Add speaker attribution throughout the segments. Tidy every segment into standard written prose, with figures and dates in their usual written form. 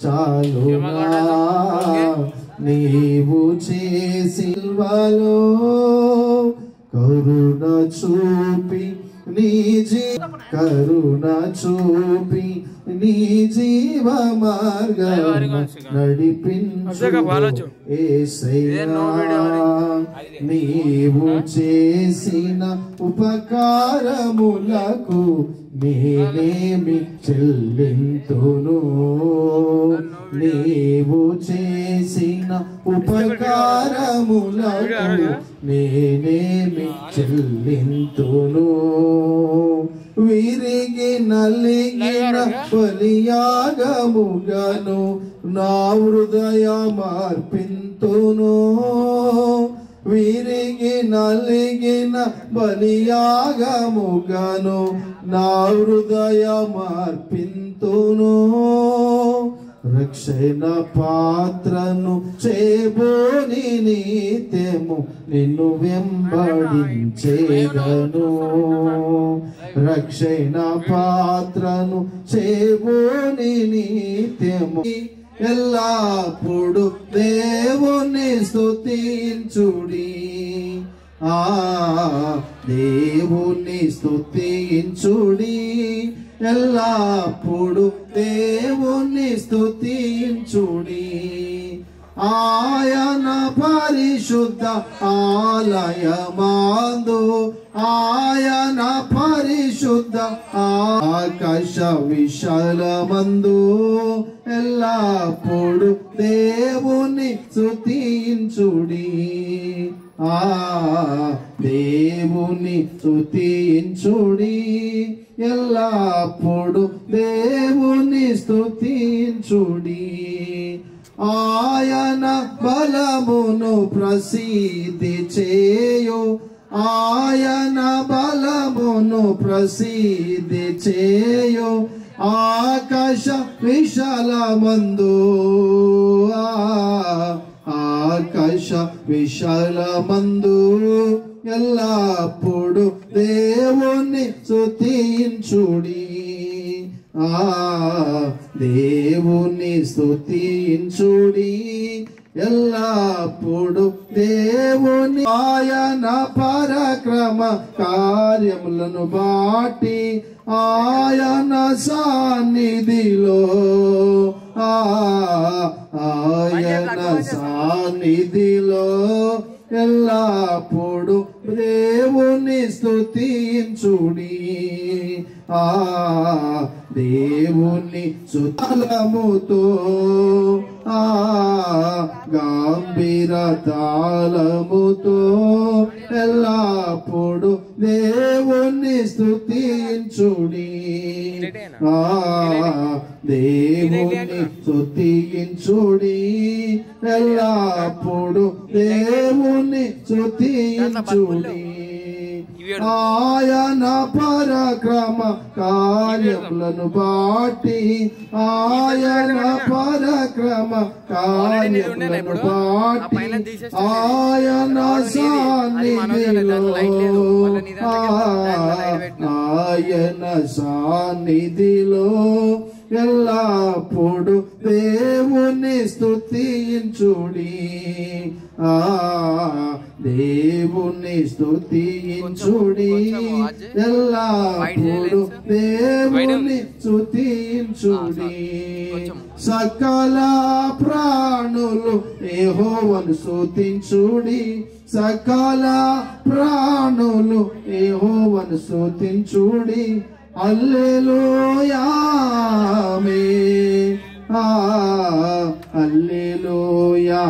Speaker 1: చాలునా నీవు చేసిల్వలో కరుణ చూపి కరుణ చూపి నీ జీవ మార్గం నడిపించు యేసయ్యా నీవు చేసిన ఉపకారములకు నేనేమి చెల్లింతును నీవు చేసిన ఉపకారములకు నేనేమి చెల్లింతును విరిగి నలిగిన బలియాగముగను నా హృదయ మార్పింతును విరిగి నలిగిన బలియాగముగను నా హృదయ మార్పింతును రక్షణ పాత్రను చేబోని నిత్యము నిన్ను వెంబడించేదను రక్షణ పాత్రను చేబోని నిత్యము ఎల్లప్పుడు దేవుని స్తుతించుడి దేవుని స్తుతించుడి ఎల్లప్పుడు దేవుని స్తుతించుడి ఆయన పరిశుద్ధ ఆలయమందు ఆయన పరిశుద్ధ ఆకాశ విశాలమందు ఎల్లప్పుడు దేవుని స్తుతించుడి దేవుని స్తుతించుడి ఎల్లప్పుడు దేవుని స్తుతించుడి ఆయన బలమును ప్రసిద్ధి చేయు ఆయన బలమును ప్రసిద్ధి చేయు ఆకాశ విశాలమందు ఆకాశ విశాలమందు ఎల్లప్పుడు దేవుని స్తుతించుడి దేవుని స్తుతించుడి ఎల్లప్పుడు దేవుని ఆయన పరాక్రమ కార్యములను బాటి ఆయన సన్నిధిలో ఆయన సన్నిధిలో ఎల్లప్పుడు దేవుని స్తుతించుడి దేవుని సుతలముతో గంభీర తాళముతో ఎల్లప్పుడు దేవుని స్తుతించుడి దేవుని స్తుతించుడి ఎల్లప్పుడు దేవుని స్తుతించుడి ఆయన పరాక్రమ కార్యములను బాటి ఆయన పరాక్రమ కార్యములను బాటి ఆయన సన్నిధిలో ఆయన సన్నిధిలో ఎల్లప్పుడు దేవుని స్తుతించుడి దేవుని స్తుతించుడి ఎల్లప్పుడు దేవుని స్తుతించుడి సకల ప్రాణులు యెహోవాను స్తుతించుడి సకల ప్రాణులు యెహోవాను స్తుతించుడి హల్లెలూయా ఆమేన్ హల్లెలూయా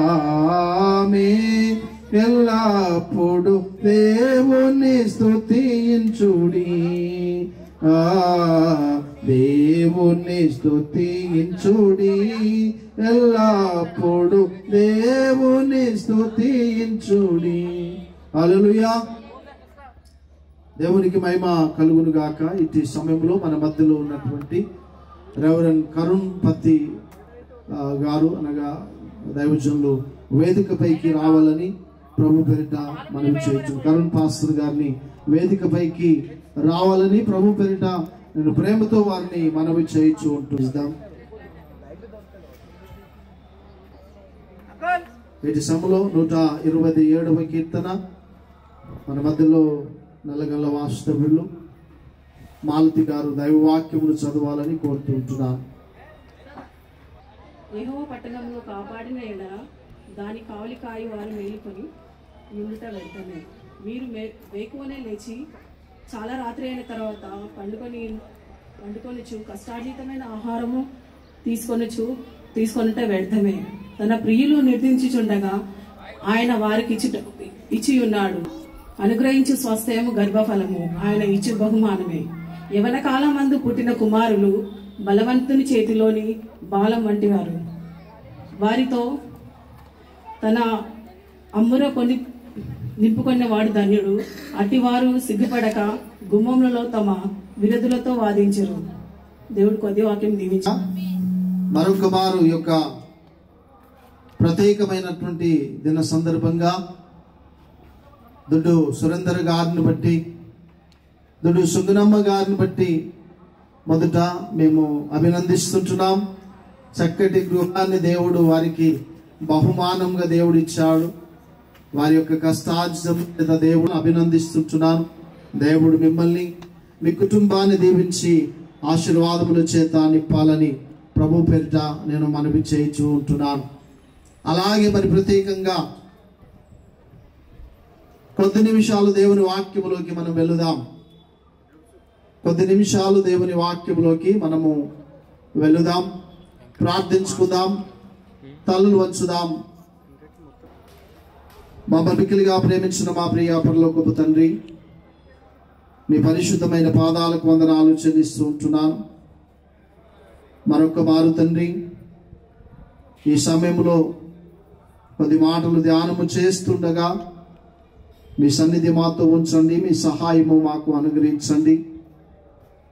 Speaker 1: ఆమేన్ ఎల్లప్పుడు దేవుని స్తుతించుడి దేవుని స్తుతించుడి ఎల్లప్పుడు దేవుని స్తుతించుడి హల్లెలూయా దేవునికి మహిమ కలుగును గాక ఇట్టి సమయంలో మన మధ్యలో ఉన్నటువంటి రెవరెండ్ కరుణ్ పత్తి గారు అనగా దైవజనులు వేదికపైకి రావాలని ప్రభు పేరిట మనవి చేయొచ్చు కరుణ్ పాస్టర్ గారిని వేదికపైకి రావాలని ప్రభు పేరిట నేను ప్రేమతో వారిని మనవి చేయొచ్చు ఉంటున్నాం వీటి సమలో 127వ కీర్తన మన మధ్యలో నల్లగల్ల వాస్తవ్యులు మాలతి గారు దైవవాక్యములు చదవాలని కోరుతుంటున్నాను.
Speaker 2: యెహోవా పట్టణంలో కాపాడిన ఎడల దాని కావలి కాయి వారు మేలుకొని ఉండుట వ్యర్థమే. మీరు వేకువనే లేచి చాలా రాత్రి అయిన తర్వాత పండుకొనిచు కష్టార్జితమైన ఆహారము తీసుకొనుట వ్యర్థమే. తన ప్రియులు నిర్దించుచుండగా ఆయన వారికి ఇచ్చి ఉన్నాడు. అనుగ్రహించు స్వాస్థ్యము గర్భఫలము ఆయన ఇచ్చు బహుమానమే. యవన కాలమందు పుట్టిన కుమారులు బలవంతుని చేతిలోని బాలం వంటి వారు. వారితో తన అమ్ముర కొని నింపుకున్న వాడు ధన్యుడు. అట్టివారు సిగ్గుపడక గుమ్మములలో తమ విరోధులతో వాదించరు. దేవుడు కొద్ది వాక్యం దీవించు.
Speaker 1: మరొక వారు యొక్క ప్రత్యేకమైనటువంటి దిన సందర్భంగా దుడ్డు సురేందర్ గారిని బట్టి, దుడ్డు సుగుణమ్మ గారిని బట్టి మొదట మేము అభినందిస్తుంటున్నాం. చక్కటి గృహాన్ని దేవుడు వారికి బహుమానంగా దేవుడు ఇచ్చాడు. వారి యొక్క కష్టార్జిత దేవుడు అభినందిస్తుంటున్నాను. దేవుడు మిమ్మల్ని మీ కుటుంబాన్ని దీవించి ఆశీర్వాదముల చేత నింపాలని ప్రభు పేరిట నేను మనవి చేయించు ఉంటున్నాను. అలాగే మరి ప్రత్యేకంగా కొద్ది నిమిషాలు దేవుని వాక్యములోకి మనం వెళుదాం. కొద్ది నిమిషాలు దేవుని వాక్యములోకి మనము వెళుదాం, ప్రార్థించుకుందాం, తలలు వంచుదాం. మా బలికిలిగా ప్రేమించిన మా ప్రియ పరలోకపు తండ్రి, మీ పరిశుద్ధమైన పాదాలకు వందనాలు చెల్లిస్తూ ఉంటున్నాను. మరొక మారు తండ్రి, ఈ సమయంలో కొద్ది మాటలు ధ్యానము చేస్తుండగా మీ సన్నిధి మాతో ఉంచండి, మీ సహాయము మాకు అనుగ్రహించండి.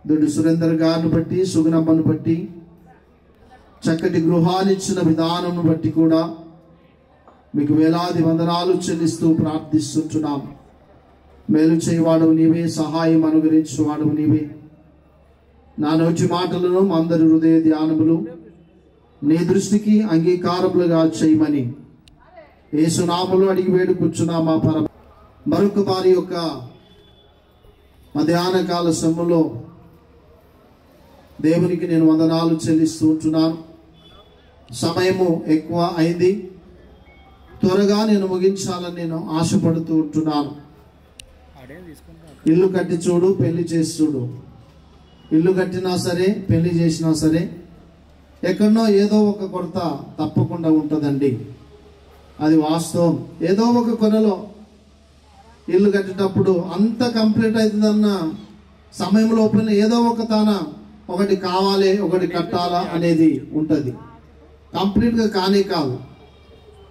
Speaker 1: దొడ్డి సురేందర్ గారిని బట్టి, సుగుణమ్మను బట్టి, చక్కటి గృహాన్నిచ్చిన విధానం బట్టి కూడా మీకు వేలాది వందనాలు చెల్లిస్తూ ప్రార్థిస్తుంటున్నాం. మేలు చేయవాడవు నీవే, సహాయం అనుగ్రహించేవాడవు నీవే. నా నోటి మాటలను అందరి హృదయ ధ్యానములు నీ దృష్టికి అంగీకారములుగా చేయమని యేసునామములో అడిగి వేడుకొచ్చున్నా మా పరమ. మరొక వారి యొక్క మధ్యాహ్న కాల సమయంలో దేవునికి నేను వందనాలు చెల్లిస్తూ ఉంటున్నాను. సమయము ఎక్కువ అయింది, త్వరగా నేను ముగించాలని నేను ఆశపడుతూ ఉంటున్నాను. ఇల్లు కట్టి చూడు, పెళ్లి చేసి చూడు. ఇల్లు కట్టినా సరే, పెళ్లి చేసినా సరే, ఎక్కడో ఏదో ఒక కొరత తప్పకుండా ఉంటుందండి. అది వాస్తవం. ఏదో ఒక కొనలో ఇల్లు కట్టేటప్పుడు అంత కంప్లీట్ అవుతుందన్న సమయం లోపల ఏదో ఒక ఒకటి కావాలి, ఒకటి కట్టాలా అనేది ఉంటుంది. కంప్లీట్గా కానే కాదు.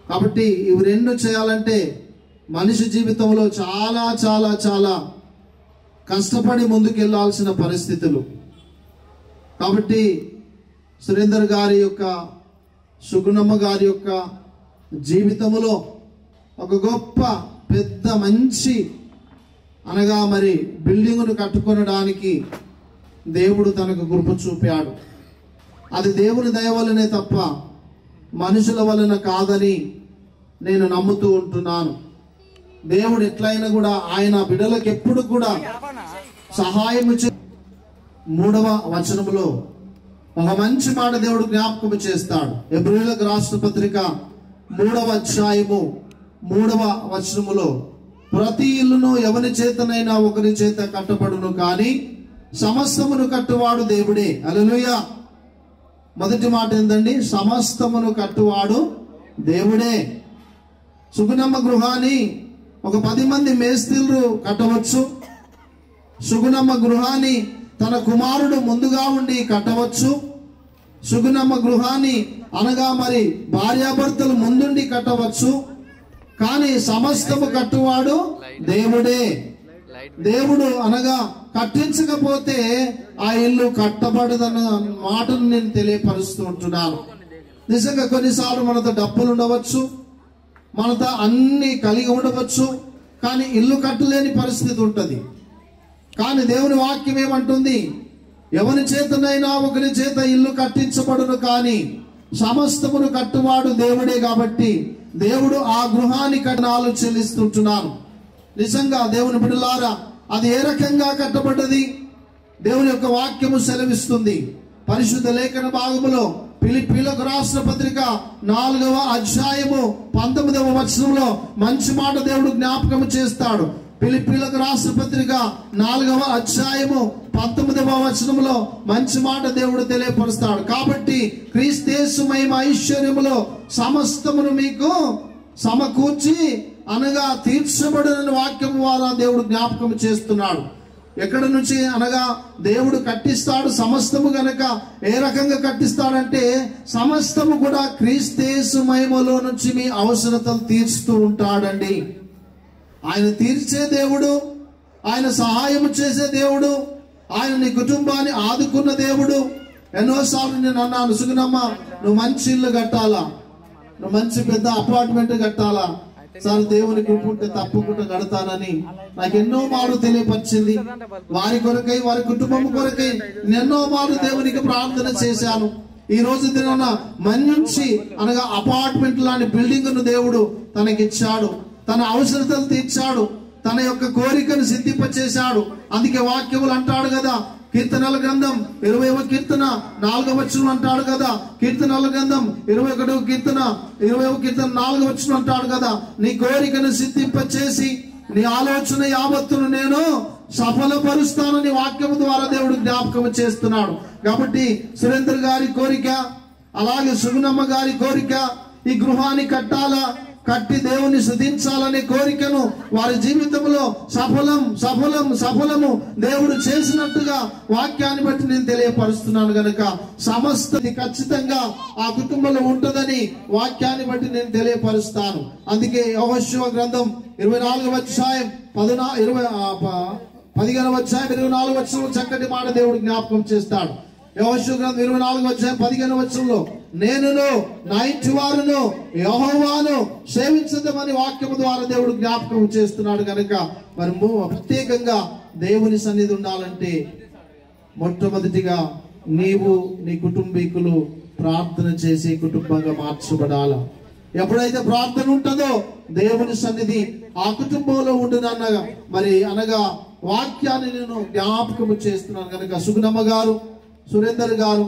Speaker 1: కాబట్టి ఇవి రెండు చేయాలంటే మనిషి జీవితంలో చాలా చాలా చాలా కష్టపడి ముందుకెళ్లాల్సిన పరిస్థితులు. కాబట్టి సురేందర్ గారి యొక్క, సుగుణమ్మ గారి యొక్క జీవితంలో ఒక గొప్ప పెద్ద మంచి అనగా మరి బిల్డింగును కట్టుకొనడానికి దేవుడు తనకు కృప చూపాడు. అది దేవుని దయ వల్లనే తప్ప మనుషుల వలన కాదని నేను నమ్ముతూ ఉంటున్నాను. దేవుడు ఎట్లయినా కూడా ఆయన బిడ్డలకు ఎప్పుడు కూడా సహాయం 3వ వచనములో ఒక మంచి మాట దేవుడు జ్ఞాపకం చేస్తాడు. హెబ్రీయులకు రాసిన పత్రిక 3వ అధ్యాయము 3వ వచనములో, ప్రతి ఇల్లును ఎవరి చేతనైనా ఒకరి చేత కట్టబడును, కానీ సమస్తమును కట్టువాడు దేవుడే. హల్లెలూయా. మొదటి మాట ఏంటండి? సమస్తమును కట్టువాడు దేవుడే. సుగుణమ్మ గృహాన్ని ఒక 10 మంది మేస్త్రీలు కట్టవచ్చు. సుగుణమ్మ గృహాన్ని తన కుమారుడు ముందుగా ఉండి కట్టవచ్చు. సుగుణమ్మ గృహాన్ని అనగా మరి భార్యాభర్తలు ముందుండి కట్టవచ్చు. కానీ సమస్తము కట్టువాడు దేవుడే. దేవుడు అనగా కట్టించకపోతే ఆ ఇల్లు కట్టబడదన్న మాటను నేను తెలియపరుస్తూ ఉంటున్నాను. నిజంగా కొన్నిసార్లు మనతో డబ్బులు ఉండవచ్చు, మనతో అన్ని కలిగి ఉండవచ్చు, కానీ ఇల్లు కట్టలేని పరిస్థితి ఉంటుంది. కానీ దేవుని వాక్యం ఏమంటుంది? ఎవరి చేతనైనా ఒకరి చేత ఇల్లు కట్టించబడును, కానీ సమస్తమును కట్టువాడు దేవుడే కాబట్టి దేవుడు ఆ గృహాన్ని కట్నాలు చెల్లిస్తుంటున్నాను. నిజంగా దేవుని బిడ్డలారా, అది ఏ రకంగా కట్టబడ్డది? దేవుని యొక్క వాక్యము సెలవిస్తుంది. పరిశుద్ధ లేఖన భాగములో ఫిలిప్పీలకు రాసిన పత్రిక 4వ అధ్యాయము 19వ వచనంలో మంచి మాట దేవుడు జ్ఞాపకం చేస్తాడు. ఫిలిప్పీలకు రాసిన పత్రిక 4వ అధ్యాయము 19వ వచనంలో మంచి మాట దేవుడు తెలియపరుస్తాడు. కాబట్టి క్రీస్తు మహిమ ఐశ్వర్యములో సమస్తమును మీకు సమకూర్చి అనగా తీర్చబడిన వాక్యం ద్వారా దేవుడు జ్ఞాపకం చేస్తున్నాడు. ఎక్కడ నుంచి అనగా దేవుడు కట్టిస్తాడు సమస్తము. గనక ఏ రకంగా కట్టిస్తాడంటే సమస్తము కూడా క్రీస్తు మహిమలో నుంచి మీ అవసరతలు తీర్చుతూ ఉంటాడండి. ఆయన తీర్చే దేవుడు, ఆయన సహాయం చేసే దేవుడు, ఆయన నీ కుటుంబాన్ని ఆదుకున్న దేవుడు. ఎన్నోసార్లు నేను అన్నాను, సుగుణమ్మ నువ్వు మంచి ఇల్లు కట్టాలా, నువ్వు మంచి పెద్ద అపార్ట్మెంట్ కట్టాలా, సార్ దేవుని కృప ఉంటే తప్పకుండా కడతానని నాకు ఎన్నో మార్లు తెలియపరిచింది. వారి కొరకై, వారి కుటుంబం కొరకై ఎన్నో మార్లు దేవునికి ప్రార్థన చేశాను. ఈ రోజు దినాన మంచి అనగా అపార్ట్మెంట్ లాంటి బిల్డింగ్ ను దేవుడు తనకిచ్చాడు. తన అవసరతలు తీర్చాడు, తన యొక్క కోరికను సిద్ధింపచేశాడు. అందుకే వాక్యములు అంటాడు కదా, కీర్తనల గ్రంథం 20వ కీర్తన 4వ వచనం అంటాడు కదా, కీర్తనల గ్రంథం 21వ కీర్తన 20వ కీర్తన 4వ వచనం అంటాడు కదా, నీ కోరికను సిద్ధింపచేసి నీ ఆలోచన యావత్తును నేను సఫలపరుస్తానని వాక్యము ద్వారా దేవుడు జ్ఞాపకం చేస్తున్నాడు. కాబట్టి సురేందర్ గారి కోరిక, అలాగే సుగుణమ్మ గారి కోరిక, ఈ గృహాన్ని కట్టాలా, కట్టి దేవుని స్తుతించాలనే కోరికను వారి జీవితంలో సఫలము దేవుడు చేసినట్టుగా వాక్యాన్ని బట్టి నేను తెలియపరుస్తున్నాను. గనక సమస్త ఖచ్చితంగా ఆ కుటుంబంలో ఉంటుందని వాక్యాన్ని బట్టి నేను తెలియపరుస్తాను. అందుకే యెహోషువ గ్రంథం 24వ అధ్యాయం 15వ అధ్యాయం 24వ వచనంలో చక్కటి మాట దేవుడు జ్ఞాపకం చేస్తాడు. యెహోషువ గ్రంథం 24వ అధ్యాయం 15వ వచనంలో నేనును నా ఇంటి వారును యెహోవాను సేవించదమని వాక్యము ద్వారా దేవుడు జ్ఞాపకం చేస్తున్నాడు. కనుక మరి ప్రత్యేకంగా దేవుని సన్నిధి ఉండాలంటే మొట్టమొదటిగా నీవు నీ కుటుంబీకులు ప్రార్థన చేసే కుటుంబంగా మార్చబడాల. ఎప్పుడైతే ప్రార్థన ఉంటుందో దేవుని సన్నిధి ఆ కుటుంబంలో ఉండునన్నగా మరి అనగా వాక్యాన్ని నేను జ్ఞాపకము చేస్తున్నాను. కనుక సుగుణమ్మ గారు, సురేందర్ గారు,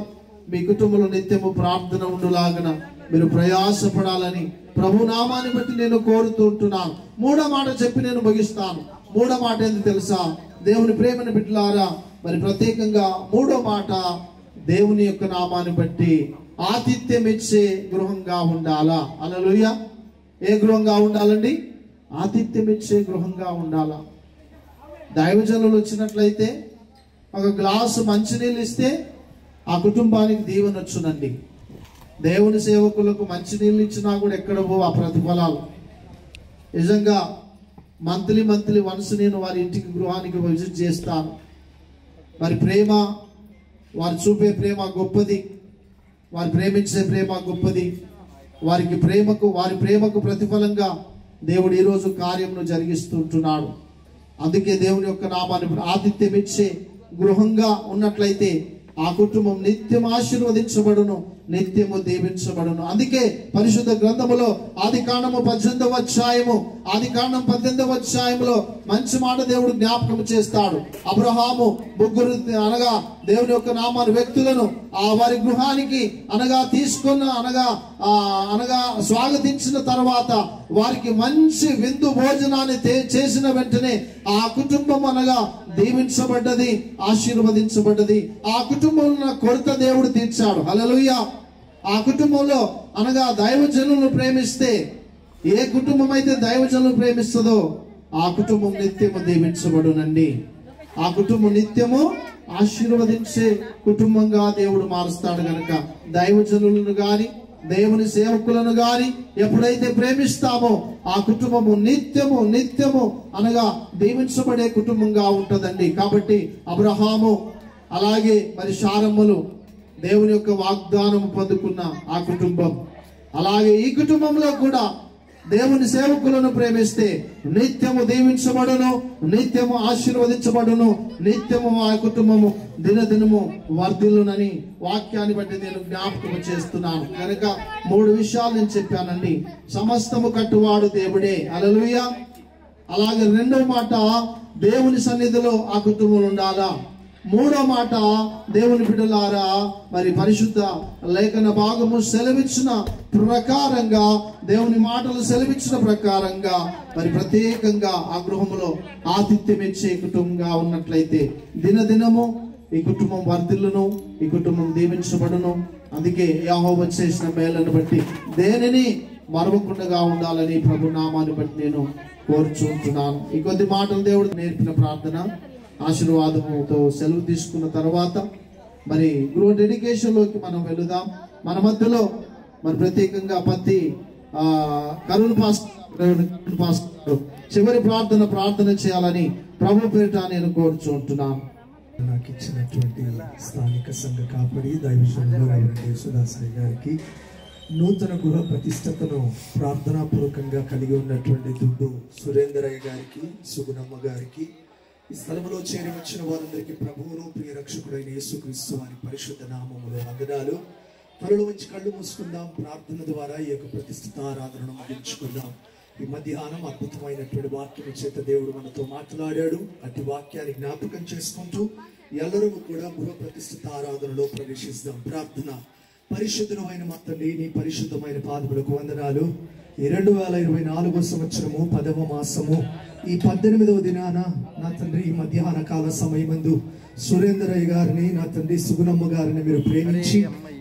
Speaker 1: మీ కుటుంబంలో నిత్యము ప్రార్థన ఉండులాగన మీరు ప్రయాసపడాలని ప్రభు నామాన్ని బట్టి నేను కోరుతూ ఉంటున్నాను. మూడో మాట చెప్పి నేను ముగిస్తాను. మూడో మాట ఏంది తెలుసా? దేవుని ప్రేమను బిడ్డలారా, మరి ప్రత్యేకంగా మూడో మాట దేవుని యొక్క నామాన్ని బట్టి ఆతిథ్యం ఇచ్చే గృహంగా ఉండాలా. హల్లెలూయా. ఏ గృహంగా ఉండాలండి? ఆతిథ్యం ఇచ్చే గృహంగా ఉండాలా. దైవజనులు వచ్చినట్లయితే ఒక గ్లాసు మంచినీళ్ళు ఇస్తే ఆ కుటుంబానికి దీవెన వచ్చునండి. దేవుని సేవకులకు మంచినీళ్ళు ఇచ్చినా కూడా ఎక్కడ పోవు ఆ ప్రతిఫలాలు. నిజంగా మంత్లీ వన్స్ నేను వారి ఇంటికి గృహానికి విజిట్ చేస్తాను. వారి ప్రేమ, వారు చూపే ప్రేమ గొప్పది, వారు ప్రేమించే ప్రేమ గొప్పది. వారి ప్రేమకు ప్రతిఫలంగా దేవుడు ఈరోజు కార్యమును జరిగిస్తుంటున్నాడు. అందుకే దేవుని యొక్క నామాన్ని ఆతిథ్యం ఇచ్చే గృహంగా ఉన్నట్లయితే ఆ కుటుంబం నిత్యం ఆశీర్వదించబడును, నిత్యము దీవించబడును. అందుకే పరిశుద్ధ గ్రంథములో ఆదికాండము 18వ అధ్యాయములో మంచి మాట దేవుడు జ్ఞాపకం చేస్తాడు. అబ్రహాము ముగ్గురు అనగా దేవుని యొక్క నామాన్ని వ్యక్తులను ఆ వారి గృహానికి అనగా తీసుకున్న అనగా స్వాగతించిన తర్వాత వారికి మంచి విందు భోజనాన్ని చేసిన వెంటనే ఆ కుటుంబం అనగా దీవించబడ్డది, ఆశీర్వదించబడ్డది. ఆ కుటుంబంలో కొరత దేవుడు తీర్చాడు. హల్లెలూయా. ఆ కుటుంబంలో అనగా దైవజనులను ప్రేమిస్తే, ఏ కుటుంబం అయితే దైవజనులను ప్రేమిస్తుందో ఆ కుటుంబం నిత్యము దీవించబడునండి. ఆ కుటుంబం నిత్యము ఆశీర్వదించే కుటుంబంగా దేవుడు మారుస్తాడు. గనక దైవజనులను గాని దేవుని సేవకులను గాని ఎప్పుడైతే ప్రేమిస్తామో ఆ కుటుంబము నిత్యము అనగా దీవించబడే కుటుంబంగా ఉంటుందండి. కాబట్టి అబ్రహాము అలాగే మరి శారమ్మలు దేవుని యొక్క వాగ్దానం పొందుకున్న ఆ కుటుంబం, అలాగే ఈ కుటుంబంలో కూడా దేవుని సేవకులను ప్రేమిస్తే నిత్యము దీవించబడును, నిత్యము ఆశీర్వదించబడును, నిత్యము ఆ కుటుంబము దినదినము వర్ధిల్లునని వాక్యాన్ని బట్టి నేను జ్ఞాపకం చేస్తున్నాను. కనుక 3 విషయాలు నేను చెప్పానండి. సమస్తము కట్టువాడు దేవుడే. హల్లెలూయా. అలాగే 2వ మాట, దేవుని సన్నిధిలో ఆ కుటుంబంలో ఉండాలా. 3వ మాట, దేవుని బిడ్డలారా మరి పరిశుద్ధ లేఖన భాగము సెలవిచ్చిన ప్రకారంగా, దేవుని మాటలు సెలవిచ్చిన ప్రకారంగా మరి ప్రత్యేకంగా ఆ గృహంలో ఆతిథ్యం ఇచ్చే కుటుంబంగా ఉన్నట్లయితే దినదినము ఈ కుటుంబం వర్ధిల్లును, ఈ కుటుంబం దీవించబడును. అందుకే యెహోవా చేసిన మేలను బట్టి దేనిని మరవకుండా ఉండాలని ప్రభు నామాన్ని బట్టి నేను కోరుచుంటున్నాను. ఈ కొద్ది మాటలు దేవుడు నేర్పిన ప్రార్థన ఆశీర్వాదముతో సెలవు తీసుకున్న తర్వాత మరి గృహ డెడికేషన్ లోకి మనం వెళుదాం. మన మధ్యలో మరి ప్రత్యేకంగా పత్తి కరుణ్ పాస్టర్ చివరి ప్రార్థన చేయాలని ప్రభు పేరిట నేను కోరుచుంటున్నాను.
Speaker 3: నాకు ఇచ్చినటువంటి స్థానిక సంఘ కాపరి దైవజనులు యేసుదాసయ్య గారికి, నూతన గృహ ప్రతిష్టతను ప్రార్థనాపూర్వకంగా కలిగి ఉన్నటువంటి దుడ్డు సురేందరయ్య గారికి, సుగుణమ్మ గారికి, ఈ స్థలంలో చేరి వచ్చిన వారందరికీ ప్రభువును ప్రియ రక్షకుడైన యేసుక్రీస్తు వారి పరిశుద్ధ నామములో వందనాలు. త్వరలో మంచి కళ్ళు మూసుకుందాం. ప్రార్థన ద్వారా ఈ యొక్క ప్రతిష్ఠిత ఆరాధనను ముగించుకుందాం. ఈ మధ్యాహ్నం అద్భుతమైనటువంటి వాక్యం చేత దేవుడు మనతో మాట్లాడాడు. అట్టి వాక్యాన్ని జ్ఞాపకం చేసుకుంటూ ఎల్లరూ కూడా గృహ ప్రతిష్ఠిత ఆరాధనలో ప్రవేశిస్తాం. ప్రార్థన. పరిశుద్ధుడు అయిన మా తండ్రి, నీ పరిశుద్ధమైన పాదములకు వందనాలు. ఈ 2024 సంవత్సరము 10వ మాసము ఈ 18వ దినాన నా తండ్రి ఈ మధ్యాహ్న కాల సమయమందు సురేందరయ్య గారిని, నా తండ్రి సుగుణమ్మ గారిని మీరు ప్రేమించి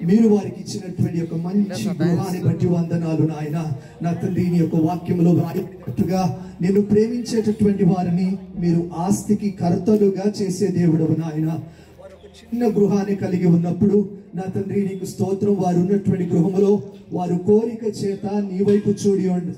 Speaker 3: మీరు వారికి ఇచ్చినటువంటి ఒక మంచి గృహాన్ని బట్టి వందనాలు నాయన. నా తండ్రి నీ యొక్క వాక్యంలో రాయబడినట్టుగా నేను ప్రేమించేటటువంటి వారిని మీరు ఆస్తికి కర్తలుగా చేసే దేవుడవు నాయన. చిన్న గృహాన్ని కలిగి ఉన్నప్పుడు నా తండ్రి నీకు స్తోత్రం. వారు ఉన్నటువంటి గృహంలో వారు కోరిక చేత నీ వైపు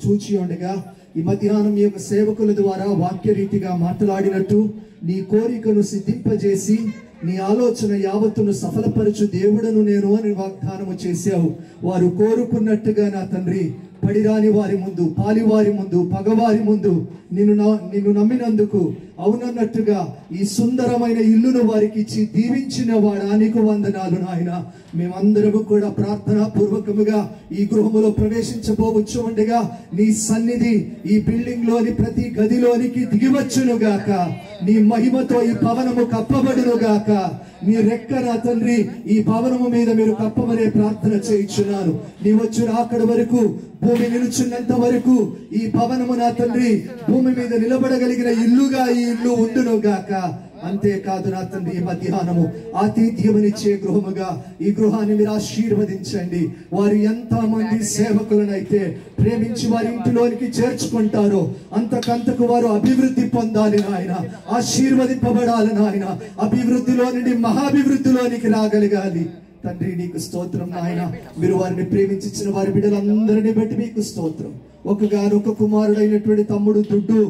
Speaker 3: చూచి ఉండగా ఈ మధ్యాహ్నం ఈ యొక్క సేవకుల ద్వారా వాక్య రీతిగా మాట్లాడినట్టు నీ కోరికను సిద్ధింపజేసి నీ ఆలోచన యావత్తును సఫలపరచు దేవుడను నేను అని వాగ్దానము చేశావు. వారు కోరుకున్నట్టుగా నా తండ్రి పడిరాని వారి ముందు, పాలివారి ముందు, పగవారి ముందు నిన్ను నమ్మినందుకు అవునన్నట్టుగా ఈ సుందరమైన ఇల్లును వారికి ఇచ్చి దీవించిన వాడా నీకు వందనాలు నాయన. మేమందరము కూడా ప్రార్థనా పూర్వకముగా ఈ గృహములో ప్రవేశించబోవచ్చు ఉండగా నీ సన్నిధి ఈ బిల్డింగ్ లోని ప్రతి గదిలోనికి దిగివచ్చును గాక. నీ మహిమతో ఈ భవనము కప్పబడును గాక. నీ రెక్క నా తండ్రి ఈ భవనము మీద మీరు కప్పమనే ప్రార్థన చేయించున్నాను. నీ వచ్చి అక్కడి వరకు భూమి నిలుచున్నంత వరకు ఈ భవనము నా తండ్రి భూమి మీద నిలబడగలిగిన ఇల్లుగా ఈ ఇల్లు ఉండును గాక. అంతేకాదు నా తండ్రి ఈ మధ్యాహ్నము ఆతిథ్యమునిచ్చే గృహముగా ఈ గృహాన్ని మీరు ఆశీర్వదించండి. వారు ఎంత మంది సేవకులనైతే ప్రేమించి వారి ఇంటిలోనికి చేర్చుకుంటారో అంతకంతకు వారు అభివృద్ధి పొందాలి నాయన, ఆశీర్వదింపబడాలి నాయన. అభివృద్ధిలో నుండి మహాభివృద్ధిలోనికి రాగలగాలి తండ్రి. నీకు స్తోత్రం నాయన. మీరు వారిని ప్రేమించిన వారి బిడ్డలందరినీ బట్టి మీకు స్తోత్రం. ఒకగానొక కుమారుడైనటువంటి తమ్ముడు దుడ్డు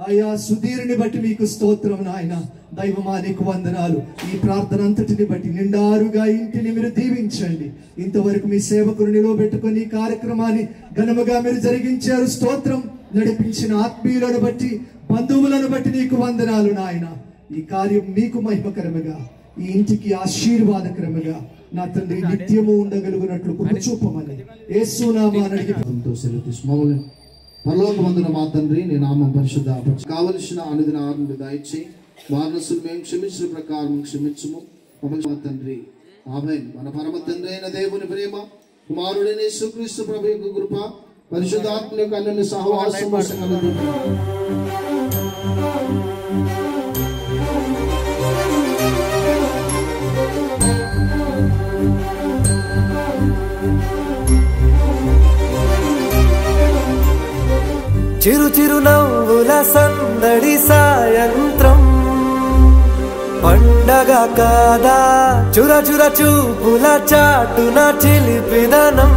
Speaker 3: ఆయా సుధీరుని బట్టి మీకు స్తోత్రం నాయన. దైవమా నీకు వందనాలు. ఈ ప్రార్థన అంతటిని బట్టి నిండారుగా ఇంటిని మీరు దీవించండి. ఇంతవరకు మీ సేవకులు నిలవబెట్టుకుని ఈ కార్యక్రమాన్ని ఘనముగా మీరు జరిగించారు. స్తోత్రం. నడిపించిన ఆత్మీయులను బట్టి, బంధువులను బట్టి నీకు వందనాలు నాయన. ఈ కార్యం నీకు మహిమకరముగా, ఈ ఇంటికి ఆశీర్వాదకరముగా నా తండ్రి నిత్యము ఉండగలుగునట్లు కృప చూపమని యేసు నామమున అడిగి
Speaker 1: పరలోకమందున మా తండ్రి, నీ నామం పరిశుద్ధ కావలసిన అనుదిన ఆహారం దయచేయి. వారసులు మేము క్షమించిన ప్రకారం క్షమించుము మా తండ్రి. ఆమేన్. మన పరమ తండ్రి అయిన దేవుని ప్రేమ, కుమారుడైన యేసుక్రీస్తు ప్రభు యొక్క కృప, పరిశుద్ధాత్మ యొక్క అన్యోన్య సహవాసము
Speaker 4: చిరు చిరు నవ్వుల సందడి సాయంత్రం, పండగ కాదా చుర చుర చూపుల చాటున చిలిపిదనం,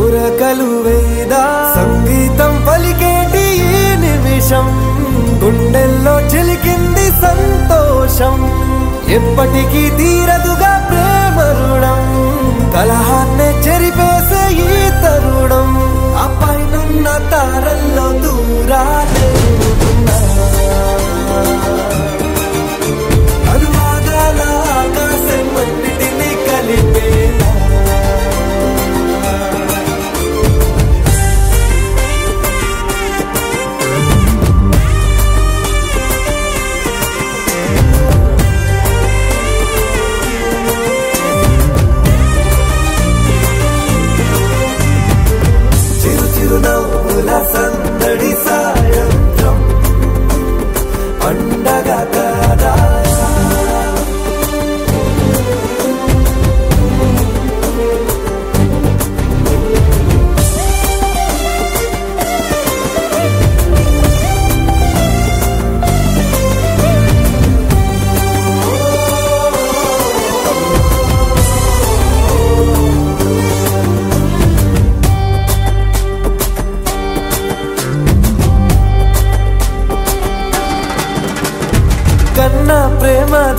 Speaker 4: ఉరకలు వేదా సంగీతం పలికేటి ఈ నిమిషం, గుండెల్లో చిలికింది సంతోషం, ఎప్పటికీ తీరదుగా ప్రేమ రుణం, కలహాన్నే చెరిపేసే ఈ తరుణం. అపై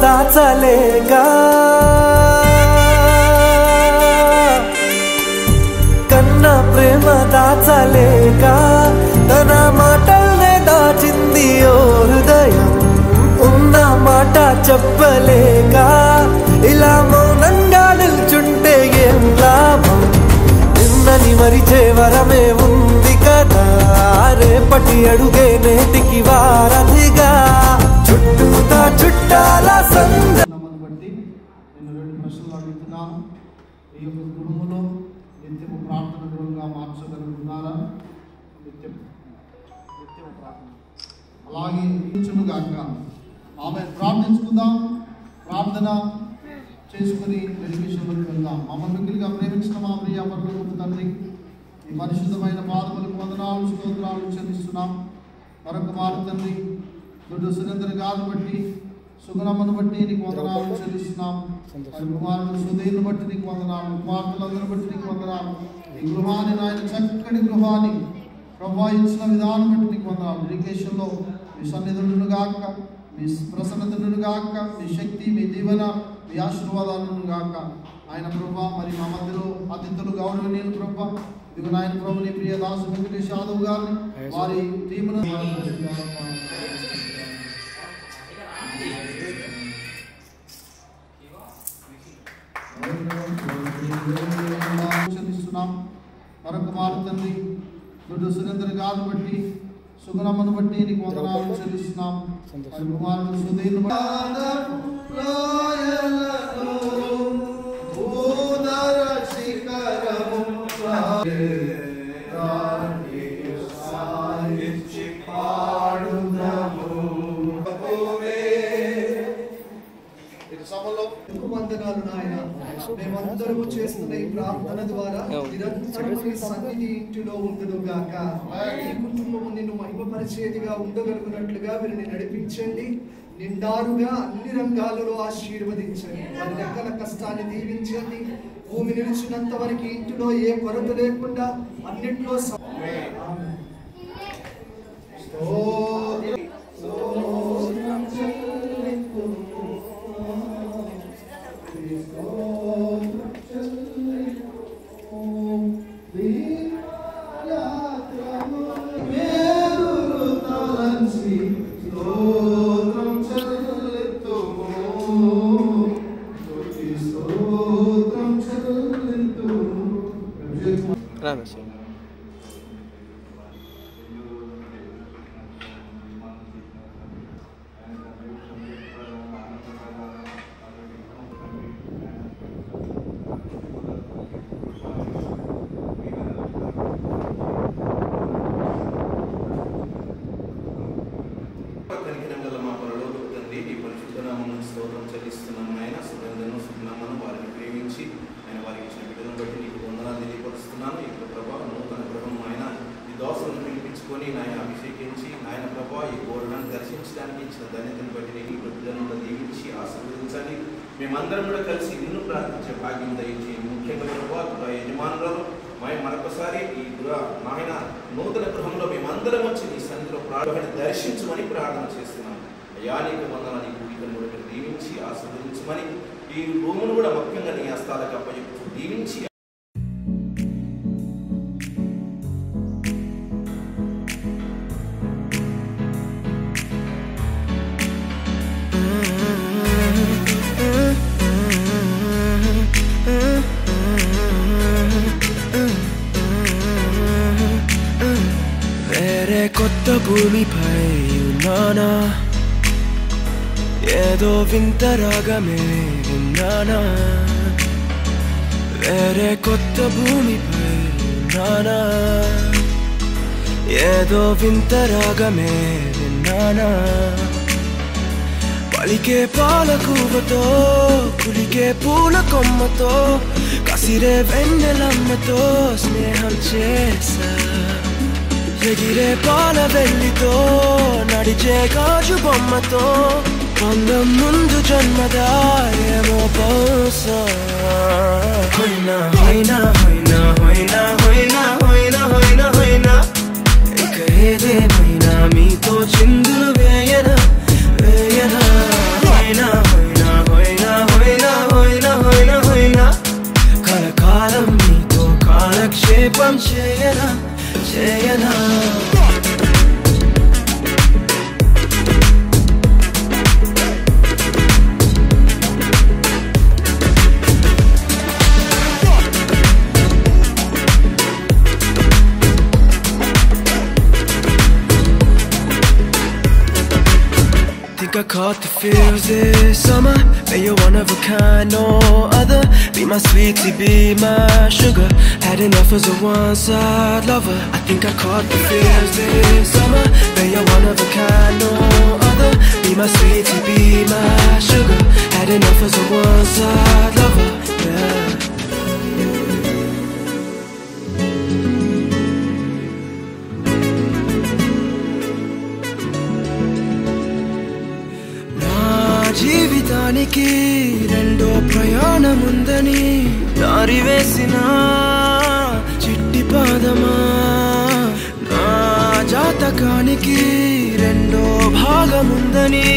Speaker 4: దాచలేక కన్నా ప్రేమ దాచలేక తన మాటల్నే దాచింది ఓ హృదయం ఉన్న మాట చెప్పలేక ఇలా మౌనంగా నిల్చుంటే ఏం లాభం నిన్నని మరిచే వరమే ఉంది కదా రేపటి అడుగే నేటికి వారధిగా చుట్టూతా చుట్టాల
Speaker 1: బట్టి నేను 2 ప్రశ్నలు అడుగుతున్నాను. ఈ యొక్క గృహములో నిత్యము ప్రార్థన గృహంగా మార్చగలుగుతున్నారా? నిత్యము ప్రార్థన అలాగే ఇచ్చునుగాక. ఆమె ప్రార్థించుకుందాం. ప్రార్థన చేసుకుని డెడికేషన్లోకి వెళ్దాం. మమ్మల్ని మిగిలిగా ప్రేమించిన మా ప్రియ పరలోకపు తండ్రి, ఈ పరిశుద్ధమైన పాదములకు వందనాలు స్తోత్రాలు చెల్లిస్తున్నాం. మరొక మాట తండ్రి, దొడ్డు సురేంద్ర గారిని బట్టి సుగుణమ్మను బట్టి నీకు వందనాలు చెల్లిస్తున్నాం. కుమారుడు సుధీర్ను బట్టి నీకు వందనాలు, కుమార్తెలందరిని బట్టి నీకు వందనాలు. ఈ గృహాన్ని నాయన చక్కటి గృహాన్ని ప్రభావించిన విధానం బట్టి నీకు వందనాలు. డెడికేషన్లో మీ సన్నిధులను గాక, మీ ప్రసన్నతను గాక, మీ శక్తి, మీ దీవెన, మీ ఆశీర్వాదాలను గాక. ఆయన ప్రభా మరి మా మధ్యలో అతిథులు గౌరవనీయులు ప్రభా ఇదిగో నాయన ప్రభు నీ ప్రియ దాసు వెంకటేష్ యాదవ్ గారిని వారి టీమును చెల్లిస్తున్నాం. మరొక మాట తండ్రి, దొడ్డు సురేంద్ర గారిని బట్టి సుగుణమ్మను బట్టి నీకు వందనాలు చెల్లిస్తున్నాం. కుమారుడు సుధీర్ను
Speaker 3: వందనాలు నాయన. మేమందరము చేస్తున్న ఈ ప్రార్థన ద్వారా నిరంతరం నీ సన్నిధి ఇంటిలో ఉండును గాక. ఈ కుటుంబం నిన్ను మహిమపరిచేదిగా ఉండగలుగునట్లుగా వీరిని నడిపించండి. నిండారుగా అన్ని రంగాలలో ఆశీర్వదించండి. వారి లెక్కల కష్టాన్ని దీవించండి. భూమి నిలిచినంత వరకు ఇంటిలో ఏ కొరత లేకుండా అన్నింటిలో
Speaker 5: అభిషేకించి నాయన ప్రభా ఈ గోరులను దర్శించడానికి ఇచ్చిన ధన్యతను బట్టి నీకు బిడ్డలను దీవించి ఆశీర్వదించండి. మేమందరం కూడా కలిసి నిన్ను ప్రార్థించే భాగ్యం దయచి ముఖ్యంగా ప్రభా యజమానులను మరొకసారి ఈ నాయన నూతన గృహంలో మేమందరం వచ్చి నీ సన్నిధిలో ప్రార్థన దర్శించమని ప్రార్థన చేస్తున్నాం. అయ్యా నీకు వందనాన్ని కూడికను కూడా మీరు దీవించి ఆశీర్వదించమని ఈ రూమును కూడా ముఖ్యంగా నీ హస్తాలకు అప్పచెప్తూ దీవించి
Speaker 4: కొత్త భూమిపై ఉన్నానా ఏదో వింత రాగమే విన్నానా వేరే కొత్త భూమిపై ఉన్నానా ఏదో వింత రాగమే విన్నానా పలికే పాలకూవతో కులికే పూల కొమ్మతో కసిరే వెన్నెలమ్మతో స్నేహం చేసా ఎగిరే పాల వెల్లితో నడిచే గాజు బొమ్మతో అందం ముందు జన్మదా ఏమో బహుశా హోయినా హోయినా హోయినా హోయినా హోయినా హోయినా హోయినా హోయినా ఇక ఏదేమైనా మీతో చిందులు వేయనా వేయనా హోయినా హోయినా కాలక్షేపం చేయనా చేయనా
Speaker 6: Think I caught the feels this summer. Man, you're one of a kind, no other. Be my sweetie, be my sugar. Had enough as a one-side lover. I think I caught the feels this summer. Man, you're one of a kind, no other. Be my sweetie, be my sugar. Had enough as a one-side lover. Yeah. జీవితానికి రెండో ప్రయాణముందని దారి వేసిన చిట్టి పాదమా నా జాతకానికి రెండో భాగముందని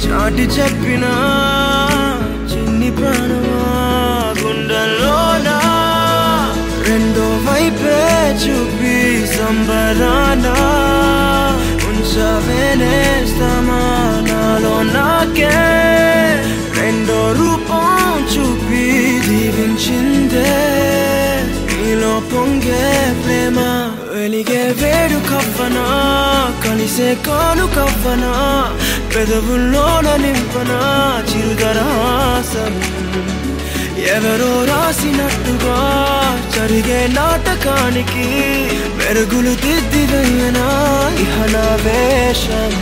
Speaker 6: చాటి చెప్పిన చిన్ని ప్రాణమా గుండెల్లోనా రెండో వైపే చూపి సంబరానా ఉంచవేనేస్తామా నాలో నాకే రెండో రూపం చూపి దీవించిందే నీలో పొంగే ప్రేమ వెలిగే వేడు కవ్వనా కలిసే కాను కవ్వనా పెదవుల్లోన నింపనా చిరుదరాసం ఎవరో రాసినట్టుగా జరిగే నాటకానికి మెరుగులు దిద్దివేయనా ఇహ నా వేషం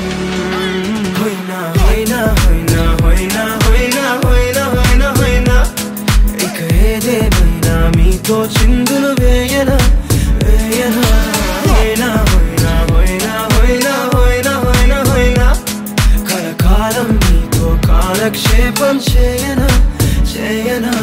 Speaker 6: హోయినా హోయినా హోయినా హోయినా హోయినా హోయినా హోయినా హోయినా ఇక ఏదేమైనా మీతో చిందులు వేయనా వేయనా హోయినా హోయినా హోయినా హోయినా హోయినా హోయినా హోయినా కలకాలం మీతో కాలక్షేపం చేయనా చేయనా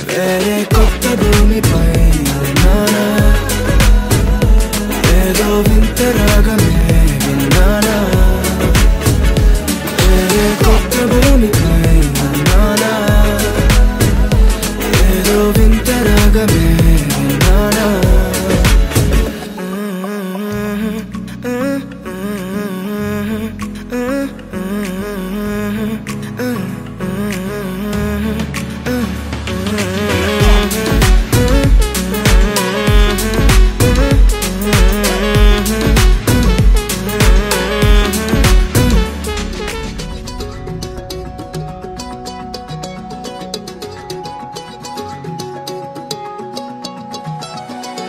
Speaker 6: వేరే కొత్త భూమిపై నానా ఏదో వింత రాగమే విన్నానా వేరే కొత్త భూమిపై నానా ఏదో వింత రాగమే విన్నానా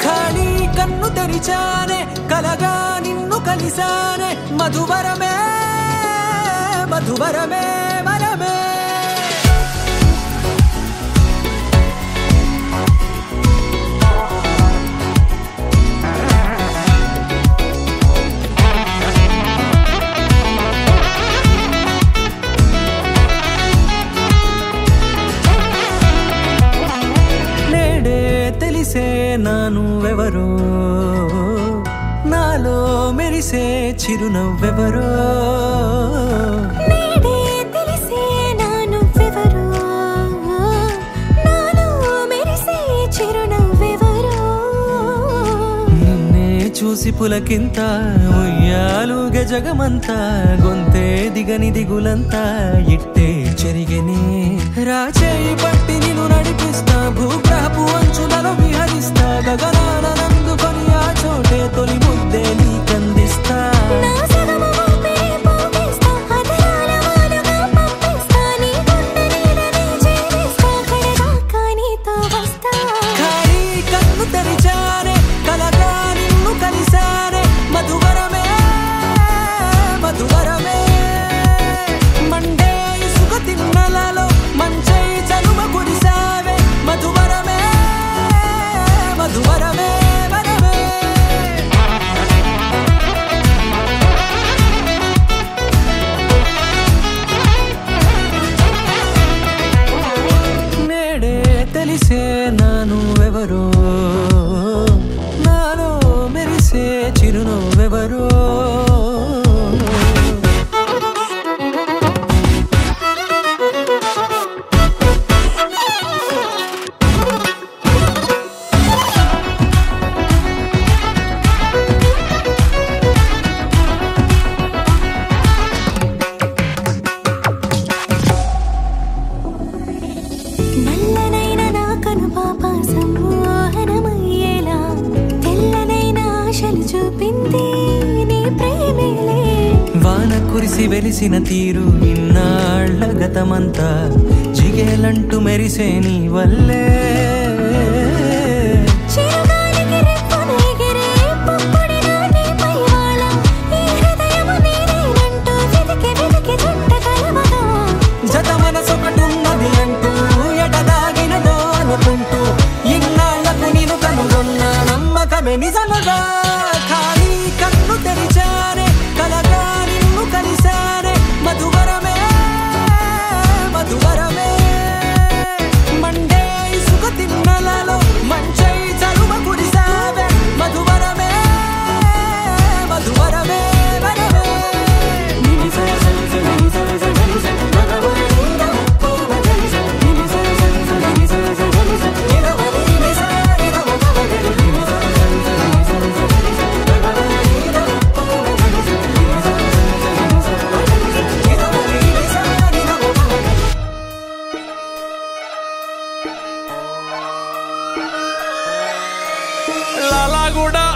Speaker 7: ఖాళీ కన్ను తెరిచానే కలగా నిన్ను కలిసానే మధువరమే మధువరమే వరమే నేడే తెలిసే నానువెవరో నాలో మెరిసే చిరునవ్వెవరో
Speaker 8: నేడే తెలిసే నానువెవరో నాలో మెరిసే చిరునవ్వెవరో
Speaker 7: నిన్నే చూసి పులకింత ఉయ్యాలుగ జగమంతా గొంతే దిగని దిగులంతా ఇట్టే చెరిగెనే రాచేయి పట్టి నిన్ను నడిపిస్తా భూగ్రహపు అంచులలో విహరిస్తా గగనాన నందుకొని ఆ చోటే తొలి ముద్దే నీకందిస్తా
Speaker 8: నా సగము ఊపిరి పోగిస్తా అదరాల వాలుగా పంపిస్తా నీ గుండె నీడనే చేరిస్తా కడదాకా నీతో వస్తా
Speaker 7: ఖాళీ కన్ను తెరిచానే కలగా నిన్ను కలిసానే మధువరమే మధువరమే మండే ఇసుక తిన్నలలో మంచై చలువ కురిసావే మధువరమే మధువరమే వరమే మెరిసే నానువెవరో నాలో మెరిసే చిరునవ్వెవరో కురిసి వెలిసిన తీరు ఇన్నాళ్ల గతమంతా జిగేలంటూ మెరిసే నీ వల్లే జత మనసొకటున్నది అంటూ ఎటదాగినదో అనుకుంటూ ఇన్నాళ్లకు నేను కనుగొన్న నమ్మకమే నిజముగా ఖాళీ కన్ను తెరిచానే కలగా కలిసారే మధువరమే మధువరమే మండే ఇసుక తిన్నలలో మంచై చలువ కురిసావే మధువరమే మధువరమే వరమే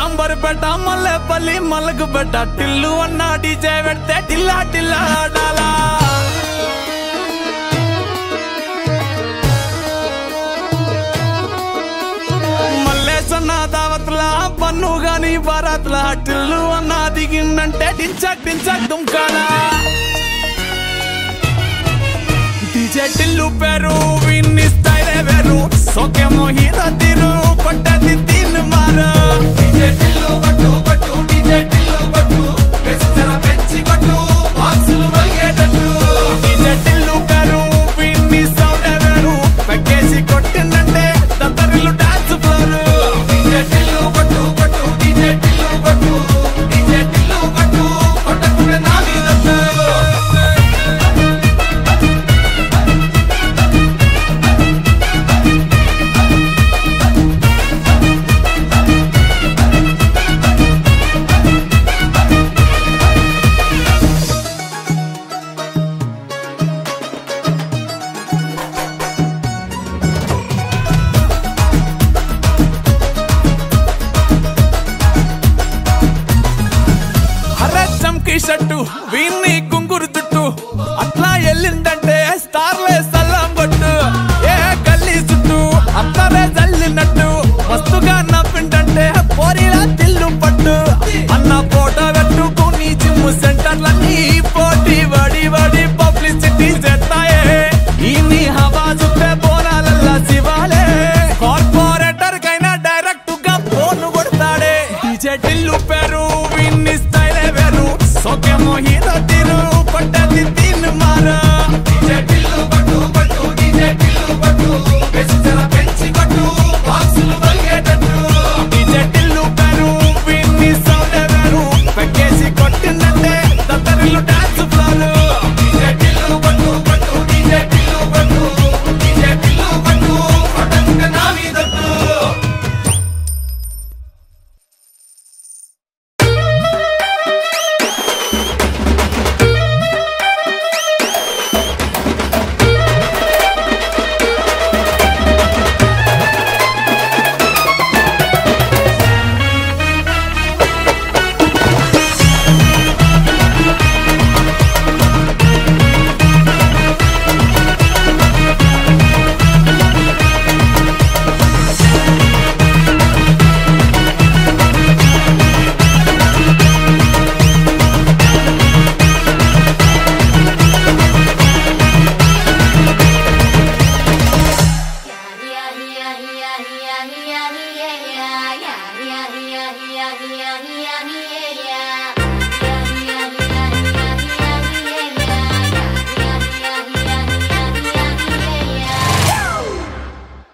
Speaker 7: అంబర్పేట మల్లెపల్లి మలకపేట టిల్లు అన్న డీజే పెడితే టిల్లా టిల్లా ఆడాలా మల్లేసన్న దావత్ల పన్ను గాని బారాత్ల టిల్లు అన్న దిగిందంటే టించక్ టించక్ దుంకాలా డీజే టిల్లు పేరు విన్ని స్టైల్ వేరు సోకేమో హీరో తీరు పట్టది తీన్ మారు డీజే టిల్లు పట్టు పట్టు డీజే టిల్లు పట్టు వెచ్చన పెంచి పట్టు బాక్సులు వలిగేటట్టు డీజే టిల్లు పేరు విన్ని సౌండ్ వేరు పెక్కేసి కొట్టిందంటే దత్తరిల్లు డాన్స్ ఫ్లోర్ డీజే టిల్లు పట్టు పట్టు డీజే టిల్లు పట్టు డీజే టిల్లు పట్టు కొట్టకునే నా మీద షట్టు వీన్ని కుంగురు చుట్టూ అట్లా వెళ్ళిందంటే స్టార్లే సల్లం కొట్టు ఏ గల్లీ చుట్టూ అత్తరే జల్లినట్టు మస్తుగా నవ్విందంటే పోరిలా తిల్లు పట్టు అన్న ఫోటో పెట్టుకుని జిమ్ సెంటర్లన్నీ పోటీ వడి వడి పబ్లిసిటీ చేస్తాయే ఈ హవా చుట్టే బోనాలల్లా శివాలే కార్పొరేటర్ కైనా డైరెక్ట్ గా ఫోన్ కొడతాడే డీజే టిల్లు పేరు విన్ని స్టైలే వేరు సోకేమో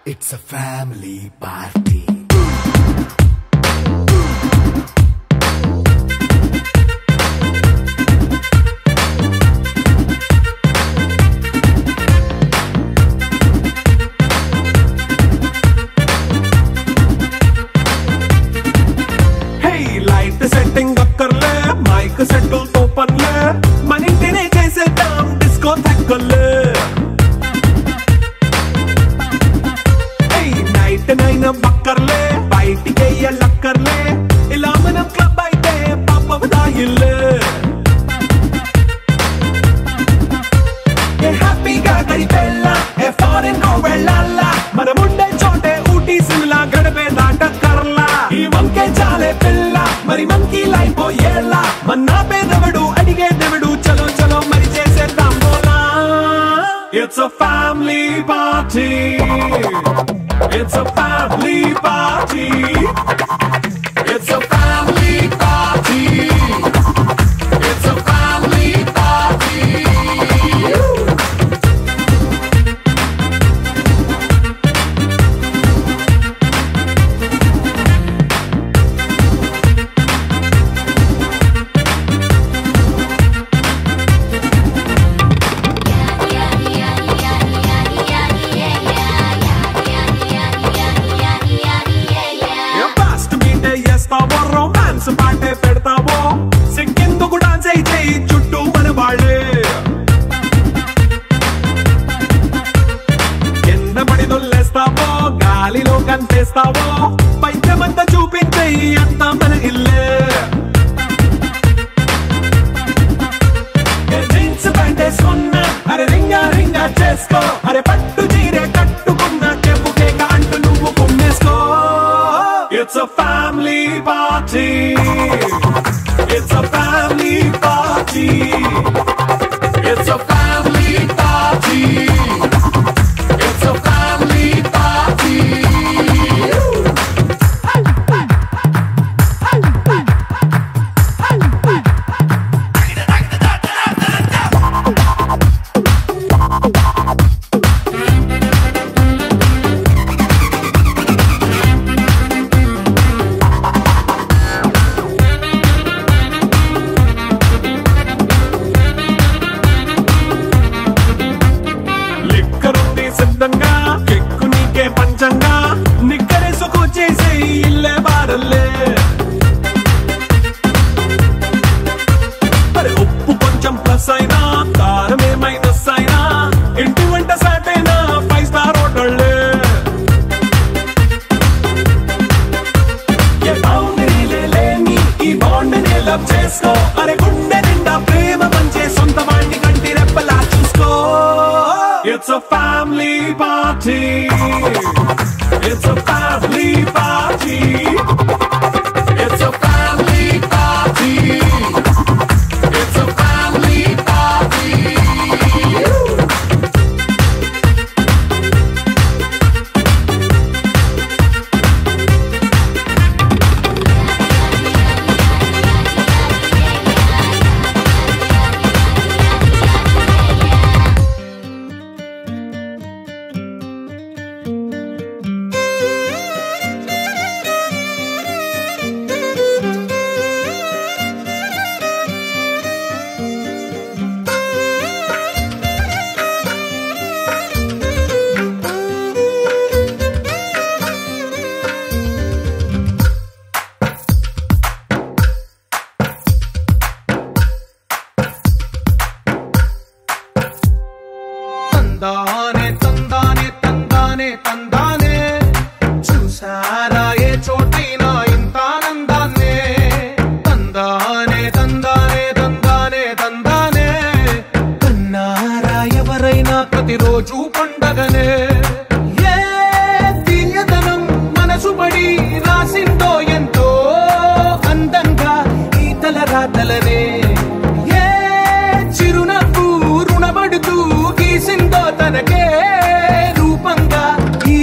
Speaker 9: It's a family party.
Speaker 10: Setting అక్కర్లే మైక్ సెట్టు తోపన్లే మన ఇంటినే చేసేద్దాం డిస్కో థక్కర్లే నైట్ నైన్ బక్కర్లే బయటికి వెయ్యలక్కర్లే ఇలా మనం క్లబ్ అయితే పాప దాయిల్లే హ్యాపీగా గడిపెళ్ళ ఏ ఫారెన్ కో వెళ్ళాల మనం ఉండే చోటే ఊటీ సిమ్లా గడిపే దాటక్కర్లా ఈ వంకే చాలే పిల్ల మరి మంకీ లైఫ్ ఏళ్ళ మన్నా పేదవడు అడిగే దేవుడు చలో చలో మరి చేసేద్దాం బోలా It's a family party. It's a family party. It's a family party. It's a family party. Romance పాటే పెడతావో సిగ్గెందుకు డాన్స్ అయితే చుట్టూ మన వాళ్ళే కింద పడి దొల్లేస్తావో గాలిలో కంటేస్తావో పైద్యమంతా చూపించే అంతా మన ఇల్లే జీన్స్ ప్యాంటేసుకున్నా అరే రింగా రింగా చేసుకో అరే పట్టు చీరే కట్టుకున్న చెప్పు కేక అంటూ నువ్వు కుమ్మేసుకో It's a family party. It's a family party. It's a family party. It's a family party. కెక్కు నీకే పంచంగా నిక్కరేసుకు చేసే ఇల్లే బారల్లే అరే ఉప్పు కొంచెం ప్లస్ అయినా కారమే మైనస్ అయినా ఇంటి వంట సాట్ అయినా 5 స్టార్ హోటళ్ళే ఏ బౌండరీలే లేని ఈ బాండ్ ని లవ్ చేసుకో అరే గుండె నిండా ప్రేమ పంచే సొంత వాణ్ణి కంటి రెప్పలా చూసుకో It's a family party. It's a family party. It's a family party. It's a family party. తందానే తందానే తందానే తందానే చూసారా ఏ చోటైనా ఇంత ఆనందాన్నే తందానే తందానే తందానే తందానే కన్నారా ఎవరైనా ప్రతిరోజు పండగనే ఏ తీయదనం మనసు పడి రాసిందో ఎంతో అందంగా ఈ తల రాతలనే ఏ చిరునవ్వు రుణపడుతూ గీసిందో తనకే రూపంగా ఈ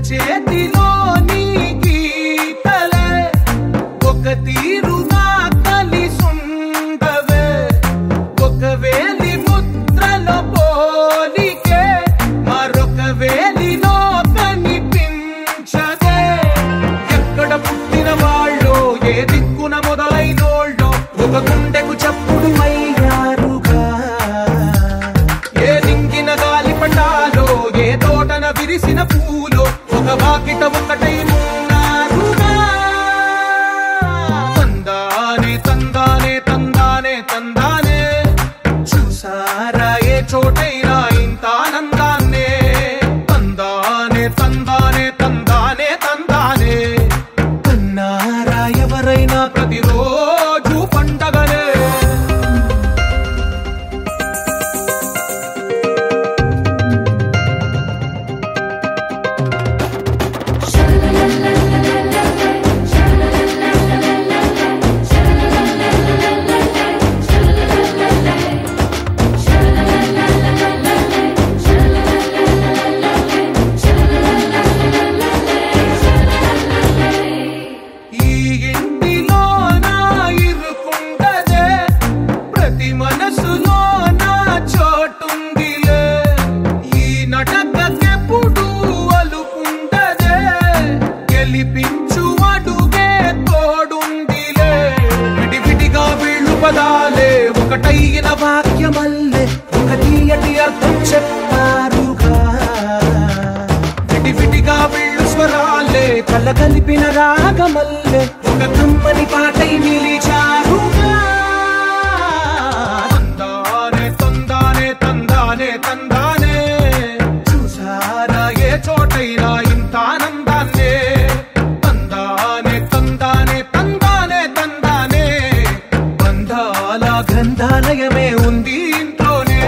Speaker 10: చేతిలోని గీతలే ఒక తీరుగా కలిసుండవే ఒక వేలి ముద్రలో పోలికే మరొక వేలిలో కనిపించదే ఎక్కడ పుట్టిన వాళ్ళో ఏ దిక్కున మొదలైనోళ్ళో ఒక గుండెకు చప్పుడు అయ్యారుగా ఏ దింగిన గాలి పటాలో ఏ తోటన విరిసిన పూలో ఒక వాకిట ఒకటై ఉన్నారుగా తందానే తందానే తందానే తందానే చూసారా ఏ చోటైనా ఇంత ఆనందాన్నే తందానే తందానే తందానే తందానే అన్నారా ఎవరైనా ప్రతిరోజు పండగనే ఒకటైన వాక్యమల్లే ఒక తీయటి అర్థం చెప్పారుగా విడివిడిగా వీళ్ళు స్వరాలే కలగలిపిన రాగమల్లే ఒక కమ్మని పాటై నిలిచారుగా తందానే తందానే తందానే తందానే చూసారా ఏ చోటైనా ఇంత ఆనందాన్నే తందానే తందానే తందానే తందానే బంధాల గ్రంథాలయమే ఉంది ఇంట్లోనే